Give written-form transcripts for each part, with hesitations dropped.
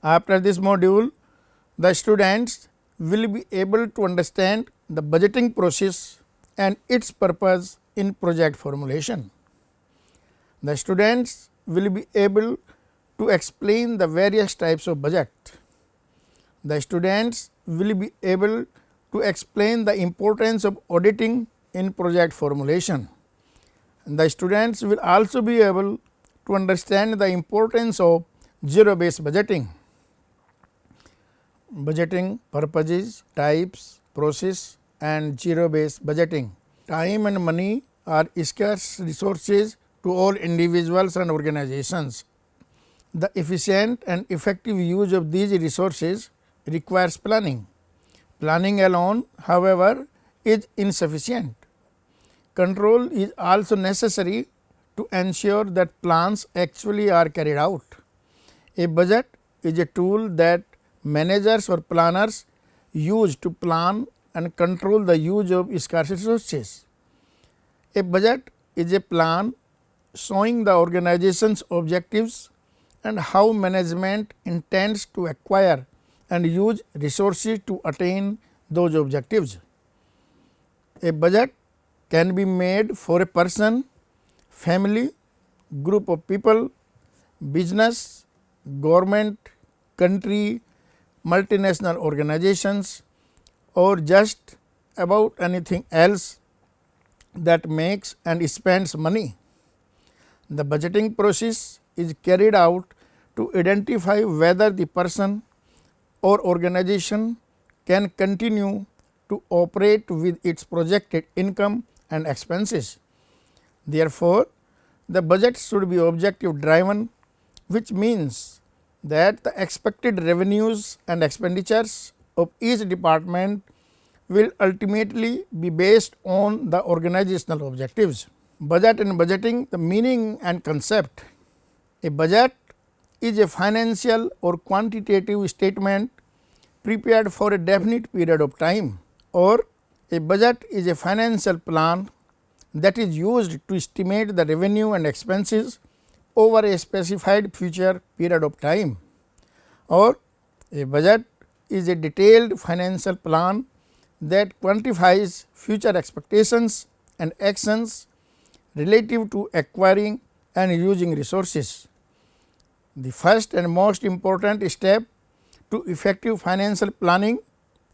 After this module, the students will be able to understand the budgeting process and its purpose in project formulation. The students will be able to explain the various types of budget. The students will be able to explain the importance of auditing in project formulation. The students will also be able to understand the importance of zero based budgeting. Budgeting purposes, types, process and zero based budgeting. Time and money are scarce resources to all individuals and organizations. The efficient and effective use of these resources requires planning. Planning alone, however, is insufficient. Control is also necessary to ensure that plans actually are carried out. A budget is a tool that managers or planners use to plan and control the use of scarce resources. A budget is a plan showing the organization's objectives and how management intends to acquire and use resources to attain those objectives. A budget can be made for a person, family, group of people, business, government, country, multinational organizations or just about anything else that makes and spends money. The budgeting process is carried out to identify whether the person or organization can continue to operate with its projected income and expenses. Therefore, the budget should be objective driven, which means that the expected revenues and expenditures of each department will ultimately be based on the organizational objectives. Budget and budgeting, the meaning and concept. A budget is a financial or quantitative statement prepared for a definite period of time, or a budget is a financial plan that is used to estimate the revenue and expenses over a specified future period of time, or a budget is a detailed financial plan that quantifies future expectations and actions relative to acquiring and using resources. The first and most important step to effective financial planning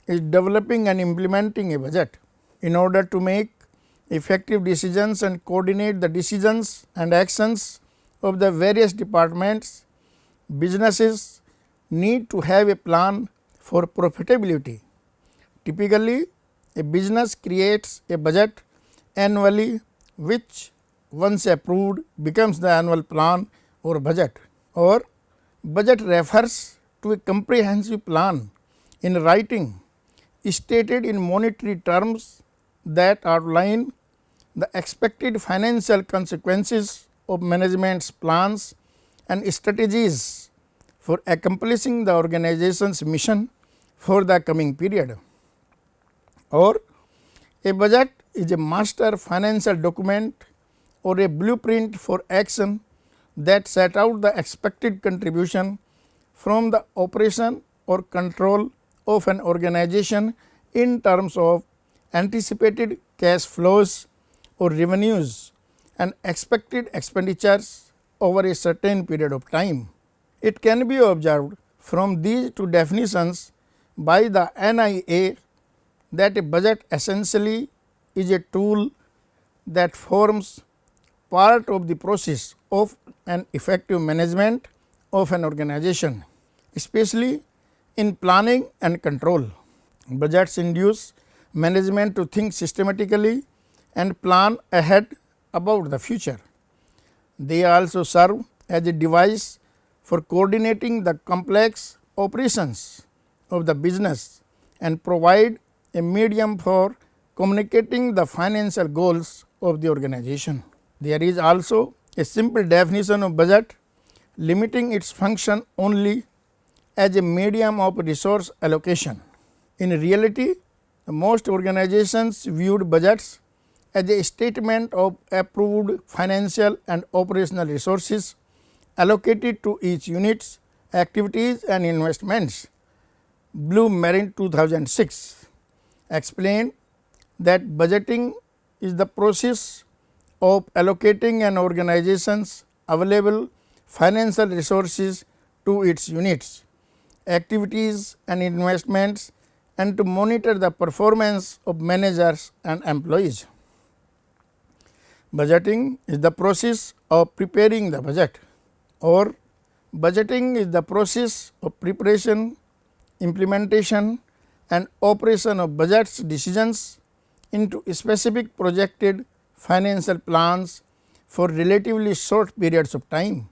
is developing and implementing a budget. In order to make effective decisions and coordinate the decisions and actions of the various departments, businesses need to have a plan for profitability. Typically, a business creates a budget annually, which once approved becomes the annual plan or budget, or budget refers to a comprehensive plan in writing stated in monetary terms that outline the expected financial consequences of management's plans and strategies for accomplishing the organization's mission for the coming period. Or a budget is a master financial document or a blueprint for action that set out the expected contribution from the operation or control of an organization in terms of anticipated cash flows or revenues and expected expenditures over a certain period of time. It can be observed from these two definitions by the NIA that a budget essentially is a tool that forms part of the process of an effective management of an organization, especially in planning and control. Budgets induce management to think systematically and plan ahead about the future. They also serve as a device for coordinating the complex operations of the business and provide a medium for communicating the financial goals of the organization. There is also a simple definition of budget limiting its function only as a medium of resource allocation. In reality, most organizations viewed budgets as a statement of approved financial and operational resources allocated to each units Activities and Investments, Bloom Marine 2006, explained that budgeting is the process of allocating an organization's available financial resources to its units, activities and investments, and to monitor the performance of managers and employees. Budgeting is the process of preparing the budget, or budgeting is the process of preparation, implementation and operation of budgets decisions into specific projected financial plans for relatively short periods of time.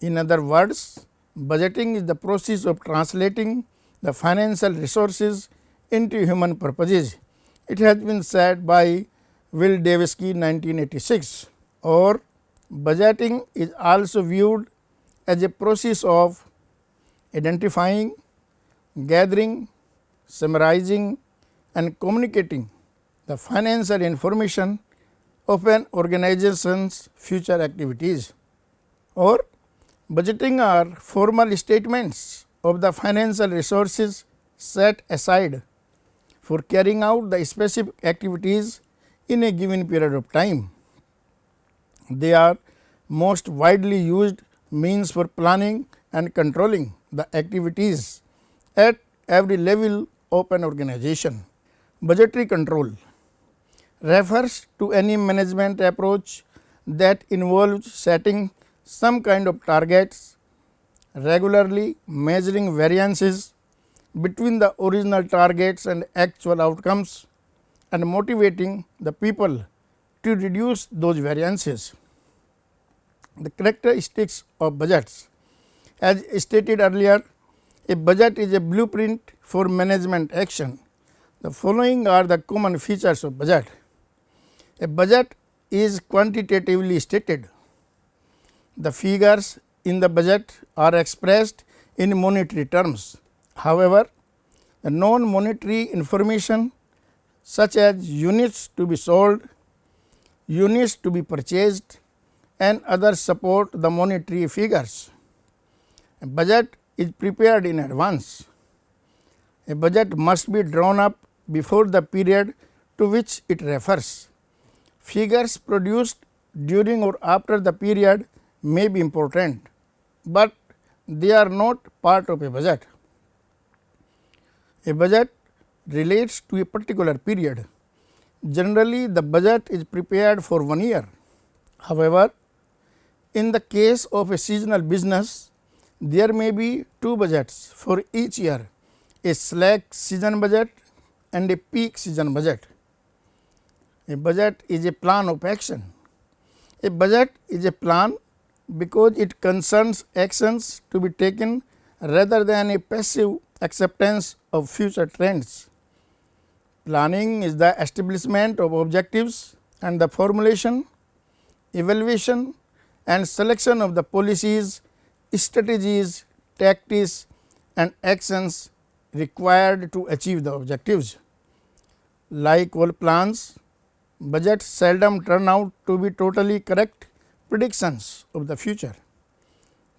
In other words, budgeting is the process of translating the financial resources into human purposes. It has been said by Will Davisky 1986, or budgeting is also viewed as a process of identifying, gathering, summarizing and communicating the financial information of an organization's future activities, or budgeting are formal statements of the financial resources set aside for carrying out the specific activities in a given period of time. They are most widely used means for planning and controlling the activities at every level of an organization. Budgetary control refers to any management approach that involves setting some kind of targets, regularly measuring variances between the original targets and actual outcomes, and motivating the people to reduce those variances. The characteristics of budgets: as stated earlier, a budget is a blueprint for management action. The following are the common features of budget. A budget is quantitatively stated. The figures in the budget are expressed in monetary terms. However, the non-monetary information such as units to be sold, units to be purchased and others support the monetary figures. A budget is prepared in advance. A budget must be drawn up before the period to which it refers. Figures produced during or after the period may be important, but they are not part of a budget. A budget relates to a particular period. Generally, the budget is prepared for 1 year. However, in the case of a seasonal business, there may be 2 budgets for each year, a slack season budget and a peak season budget. A budget is a plan of action. A budget is a plan because it concerns actions to be taken rather than a passive acceptance of future trends. Planning is the establishment of objectives and the formulation, evaluation and selection of the policies, strategies, tactics and actions required to achieve the objectives. Like all plans, budgets seldom turn out to be totally correct predictions of the future.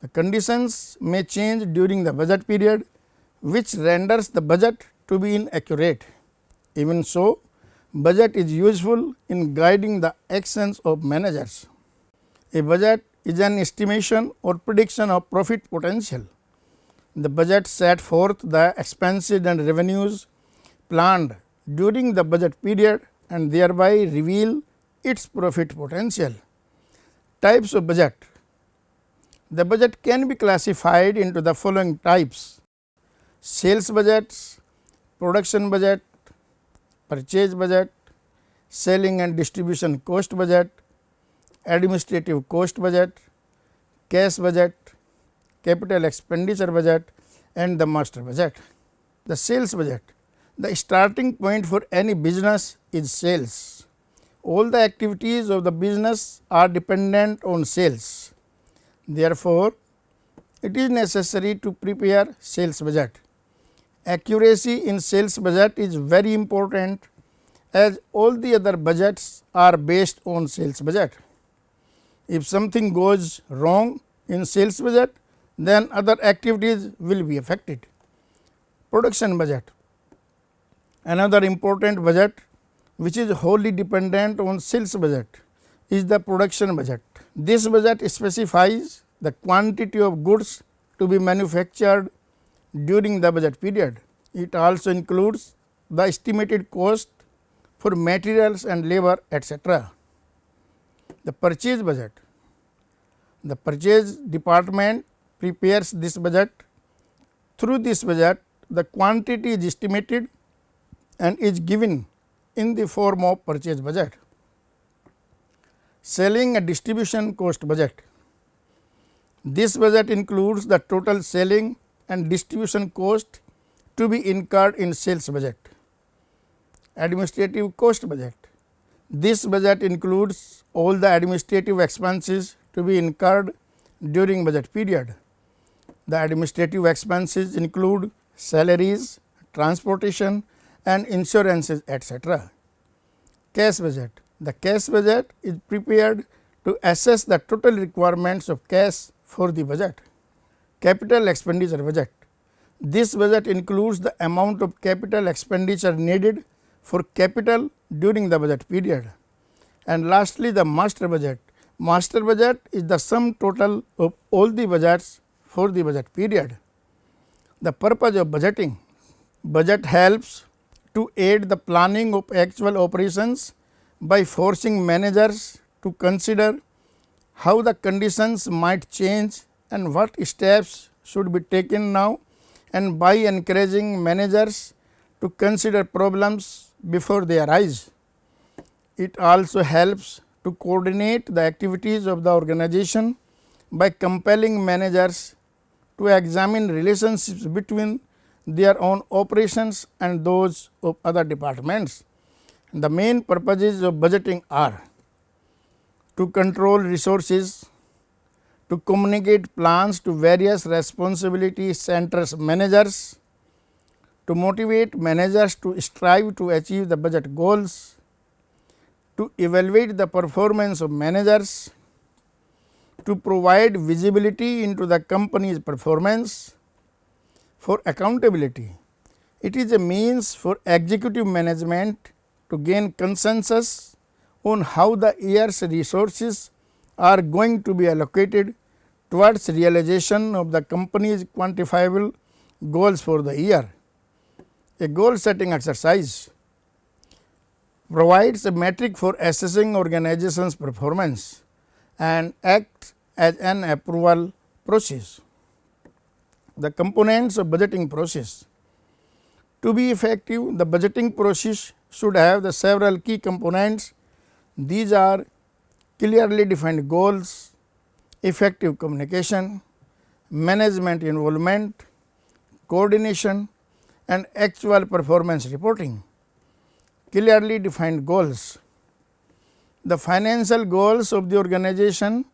The conditions may change during the budget period, which renders the budget to be inaccurate. Even so, budget is useful in guiding the actions of managers. A budget is an estimation or prediction of profit potential. The budget set forth the expenses and revenues planned during the budget period and thereby reveal its profit potential. Types of budget. The budget can be classified into the following types: sales budgets, production budget, purchase budget, selling and distribution cost budget, administrative cost budget, cash budget, capital expenditure budget and the master budget. The sales budget. The starting point for any business is sales. All the activities of the business are dependent on sales. Therefore, it is necessary to prepare sales budget. Accuracy in sales budget is very important, as all the other budgets are based on sales budget. If something goes wrong in sales budget, then other activities will be affected. Production budget, another important budget which is wholly dependent on sales budget is the production budget. This budget specifies the quantity of goods to be manufactured during the budget period. It also includes the estimated cost for materials and labor, etc. The purchase budget, the purchase department prepares this budget. Through this budget, the quantity is estimated and is given in the form of purchase budget. Selling and distribution cost budget. This budget includes the total selling and distribution cost to be incurred in sales budget. Administrative cost budget. This budget includes all the administrative expenses to be incurred during budget period. The administrative expenses include salaries, transportation and insurances, etc. Cash budget. The cash budget is prepared to assess the total requirements of cash for the budget. Capital expenditure budget. This budget includes the amount of capital expenditure needed for capital during the budget period. And lastly, the master budget. Master budget is the sum total of all the budgets for the budget period. The purpose of budgeting. Budget helps to aid the planning of actual operations by forcing managers to consider how the conditions might change and what steps should be taken now, and by encouraging managers to consider problems before they arise. It also helps to coordinate the activities of the organization by compelling managers to examine relationships between their own operations and those of other departments. The main purposes of budgeting are to control resources, to communicate plans to various responsibility centers managers, to motivate managers to strive to achieve the budget goals, to evaluate the performance of managers, to provide visibility into the company's performance. For accountability, it is a means for executive management to gain consensus on how the year's resources are going to be allocated towards realization of the company's quantifiable goals for the year. A goal setting exercise provides a metric for assessing organization's performance and acts as an approval process. The components of budgeting process. To be effective, the budgeting process should have the several key components. These are clearly defined goals, effective communication, management involvement, coordination and actual performance reporting. Clearly defined goals. The financial goals of the organization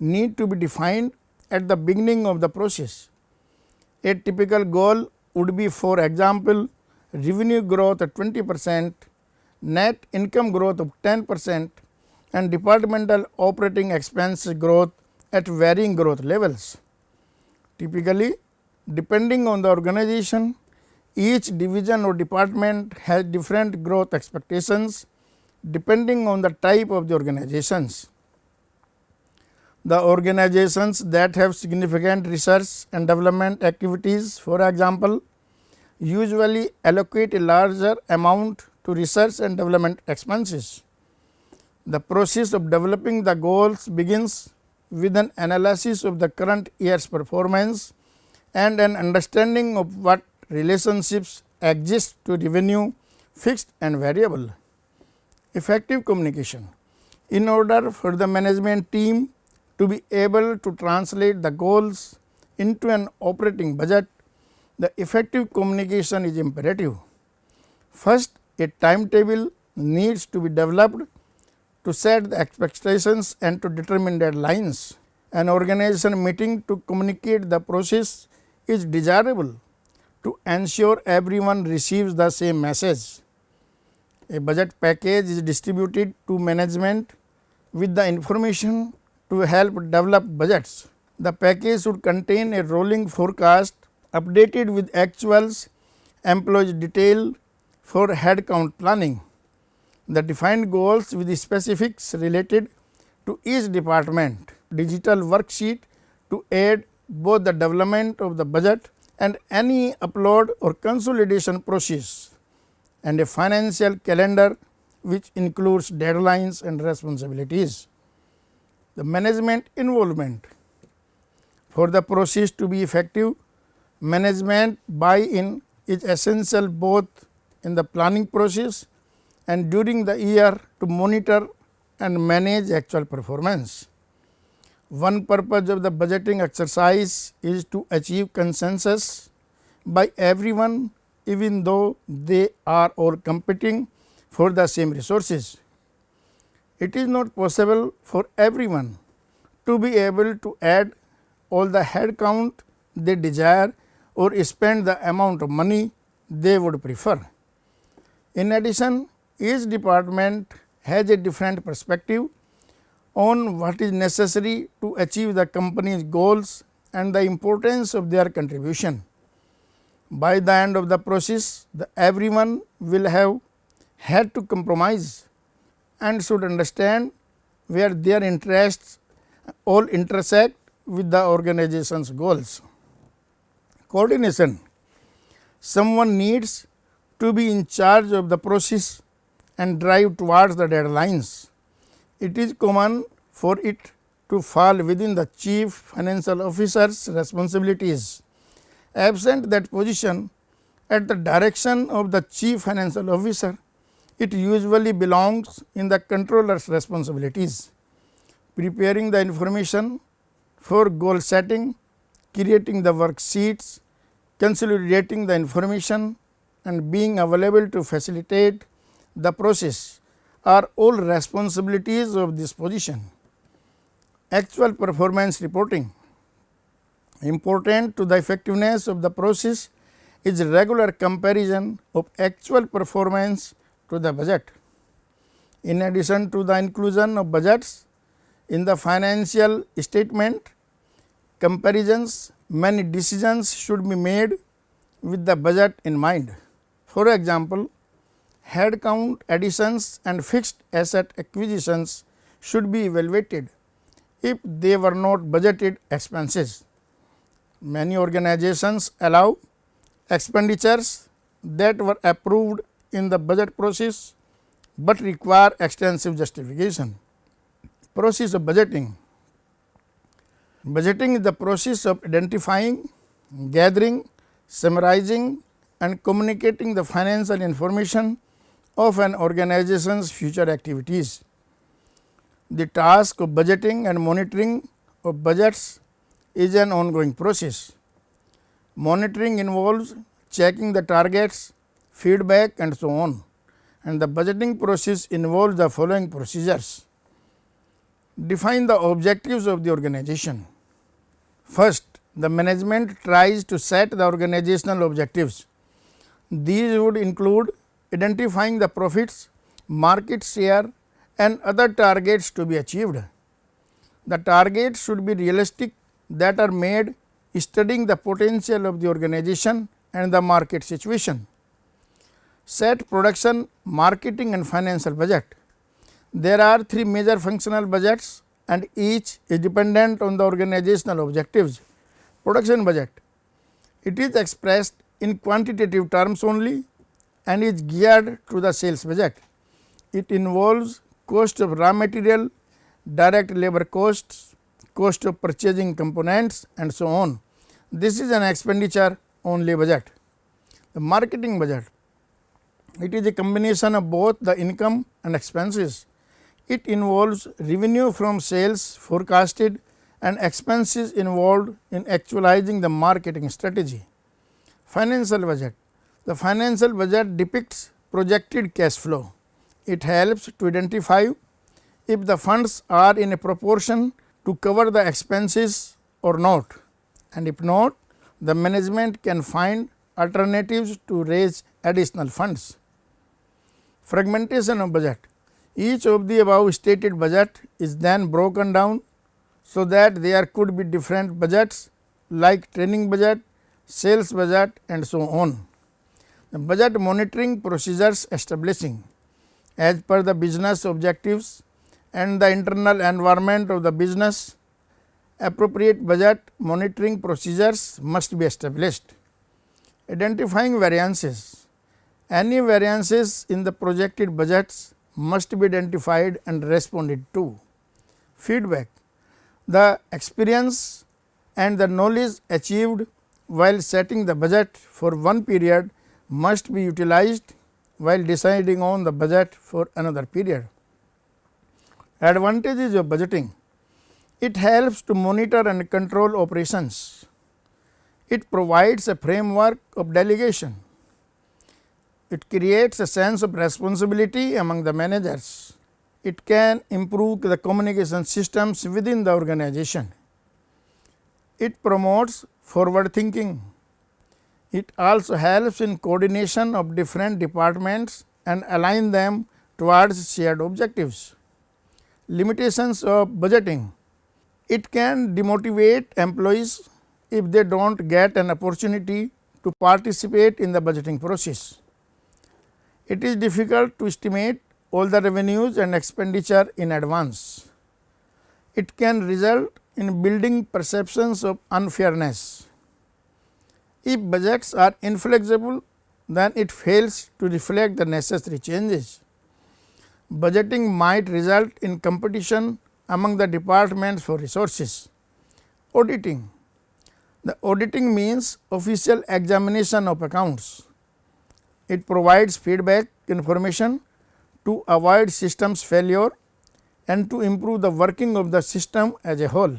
need to be defined at the beginning of the process. A typical goal would be, for example, revenue growth at 20%, net income growth of 10% and departmental operating expense growth at varying growth levels. Typically, depending on the organization, each division or department has different growth expectations depending on the type of the organizations. The organizations that have significant research and development activities, for example, usually allocate a larger amount to research and development expenses. The process of developing the goals begins with an analysis of the current year's performance and an understanding of what relationships exist to revenue, fixed and variable. Effective communication. In order for the management team to be able to translate the goals into an operating budget, the effective communication is imperative. First, a timetable needs to be developed to set the expectations and to determine deadlines. An organization meeting to communicate the process is desirable to ensure everyone receives the same message. A budget package is distributed to management with the information to help develop budgets. The package should contain a rolling forecast updated with actuals, employees detail for headcount planning, the defined goals with the specifics related to each department, digital worksheet to aid both the development of the budget and any upload or consolidation process, and a financial calendar which includes deadlines and responsibilities. The management involvement. For the process to be effective, management buy-in is essential both in the planning process and during the year to monitor and manage actual performance. One purpose of the budgeting exercise is to achieve consensus by everyone, even though they are all competing for the same resources. It is not possible for everyone to be able to add all the head count they desire or spend the amount of money they would prefer. In addition, each department has a different perspective on what is necessary to achieve the company's goals and the importance of their contribution. By the end of the process, everyone will have had to compromise and should understand where their interests all intersect with the organization's goals. Coordination. Someone needs to be in charge of the process and drive towards the deadlines. It is common for it to fall within the chief financial officer's responsibilities. Absent that position at the direction of the chief financial officer, it usually belongs in the controller's responsibilities. Preparing the information for goal setting, creating the worksheets, consolidating the information and being available to facilitate the process are all responsibilities of this position. Actual performance reporting. Important to the effectiveness of the process is regular comparison of actual performance to the budget. In addition to the inclusion of budgets in the financial statement comparisons, many decisions should be made with the budget in mind. For example, head count additions and fixed asset acquisitions should be evaluated if they were not budgeted expenses. Many organizations allow expenditures that were approved in the budget process, but require extensive justification. Process of budgeting. Budgeting is the process of identifying, gathering, summarizing and communicating the financial information of an organization's future activities. The task of budgeting and monitoring of budgets is an ongoing process. Monitoring involves checking the targets, feedback and so on, and the budgeting process involves the following procedures. Define the objectives of the organization. First, the management tries to set the organizational objectives. These would include identifying the profits, market share and other targets to be achieved. The targets should be realistic that are made studying the potential of the organization and the market situation. Set production, marketing and financial budget. There are three major functional budgets and each is dependent on the organizational objectives. Production budget. It is expressed in quantitative terms only and is geared to the sales budget. It involves cost of raw material, direct labor costs, cost of purchasing components and so on. This is an expenditure only budget. The marketing budget. It is a combination of both the income and expenses. It involves revenue from sales forecasted and expenses involved in actualizing the marketing strategy. Financial budget. The financial budget depicts projected cash flow. It helps to identify if the funds are in a proportion to cover the expenses or not, and if not, the management can find alternatives to raise additional funds. Fragmentation of budget. Each of the above stated budget is then broken down so that there could be different budgets like training budget, sales budget and so on. The budget monitoring procedures establishing as per the business objectives and the internal environment of the business, appropriate budget monitoring procedures must be established. Identifying variances. Any variances in the projected budgets must be identified and responded to. Feedback. The experience and the knowledge achieved while setting the budget for one period must be utilized while deciding on the budget for another period. Advantages of budgeting. It helps to monitor and control operations. It provides a framework of delegation. It creates a sense of responsibility among the managers. It can improve the communication systems within the organization. It promotes forward thinking. It also helps in coordination of different departments and align them towards shared objectives. Limitations of budgeting. It can demotivate employees if they do not get an opportunity to participate in the budgeting process. It is difficult to estimate all the revenues and expenditure in advance. It can result in building perceptions of unfairness. If budgets are inflexible, then it fails to reflect the necessary changes. Budgeting might result in competition among the departments for resources. Auditing. The auditing means official examination of accounts. It provides feedback information to avoid systems failure and to improve the working of the system as a whole.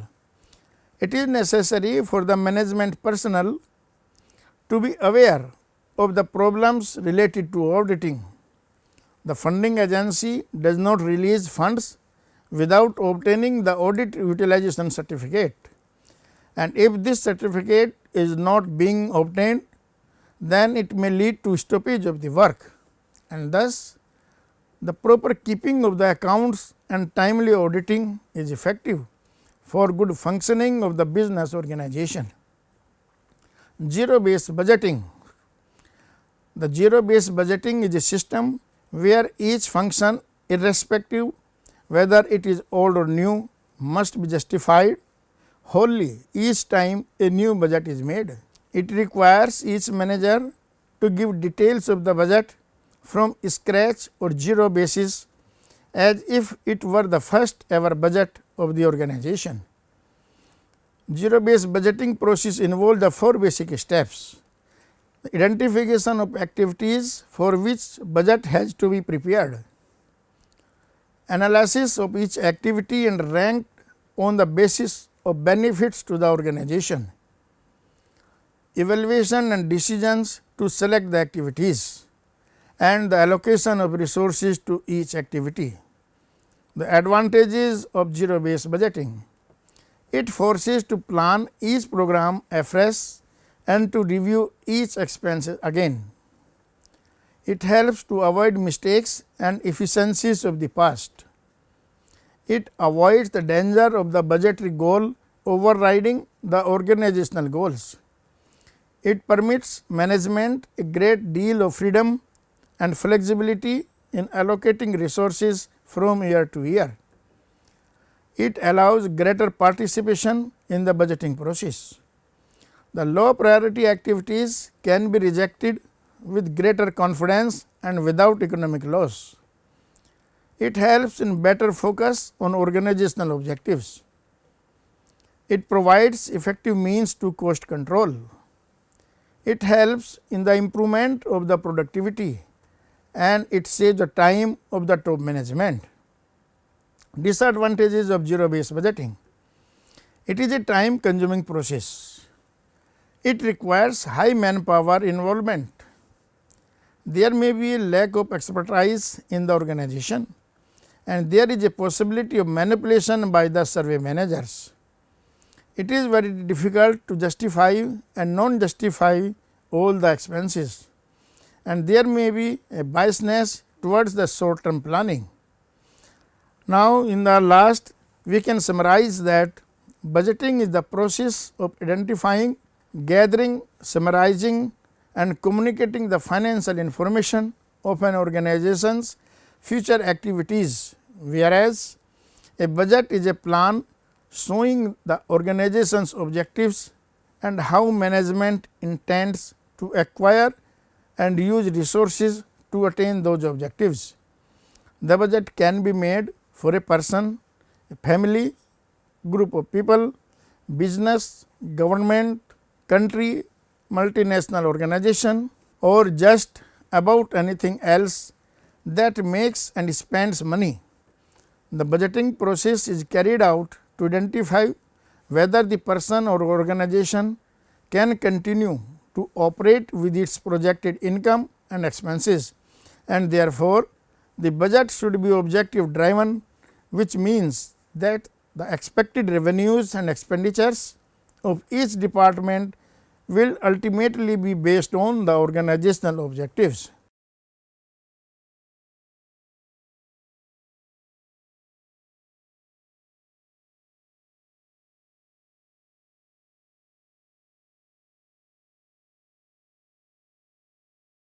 It is necessary for the management personnel to be aware of the problems related to auditing. The funding agency does not release funds without obtaining the audit utilization certificate, and if this certificate is not being obtained, then it may lead to stoppage of the work, and thus the proper keeping of the accounts and timely auditing is effective for good functioning of the business organization. Zero based budgeting. The zero based budgeting is a system where each function, irrespective whether it is old or new, must be justified wholly each time a new budget is made. It requires each manager to give details of the budget from scratch or zero basis as if it were the first ever budget of the organization. Zero based budgeting process involves the 4 basic steps. The identification of activities for which budget has to be prepared, analysis of each activity and ranked on the basis of benefits to the organization, evaluation and decisions to select the activities, and the allocation of resources to each activity. The advantages of zero based budgeting. It forces to plan each program afresh and to review each expense again. It helps to avoid mistakes and efficiencies of the past. It avoids the danger of the budgetary goal overriding the organizational goals. It permits management a great deal of freedom and flexibility in allocating resources from year to year. It allows greater participation in the budgeting process. The low priority activities can be rejected with greater confidence and without economic loss. It helps in better focus on organizational objectives. It provides effective means to cost control. It helps in the improvement of the productivity and it saves the time of the top management. Disadvantages of zero based budgeting. It is a time consuming process. It requires high manpower involvement. There may be a lack of expertise in the organization and there is a possibility of manipulation by the survey managers. It is very difficult to justify and non-justify all the expenses, and there may be a biasness towards the short term planning. Now, in the last we can summarize that Budgeting is the process of identifying, gathering, summarizing and communicating the financial information of an organization's future activities, whereas a budget is a plan showing the organization's objectives and how management intends to acquire and use resources to attain those objectives. The budget can be made for a person, a family, group of people, business, government, country, multinational organization or just about anything else that makes and spends money. The budgeting process is carried out to identify whether the person or organization can continue to operate with its projected income and expenses, and therefore, the budget should be objective driven, which means that the expected revenues and expenditures of each department will ultimately be based on the organizational objectives.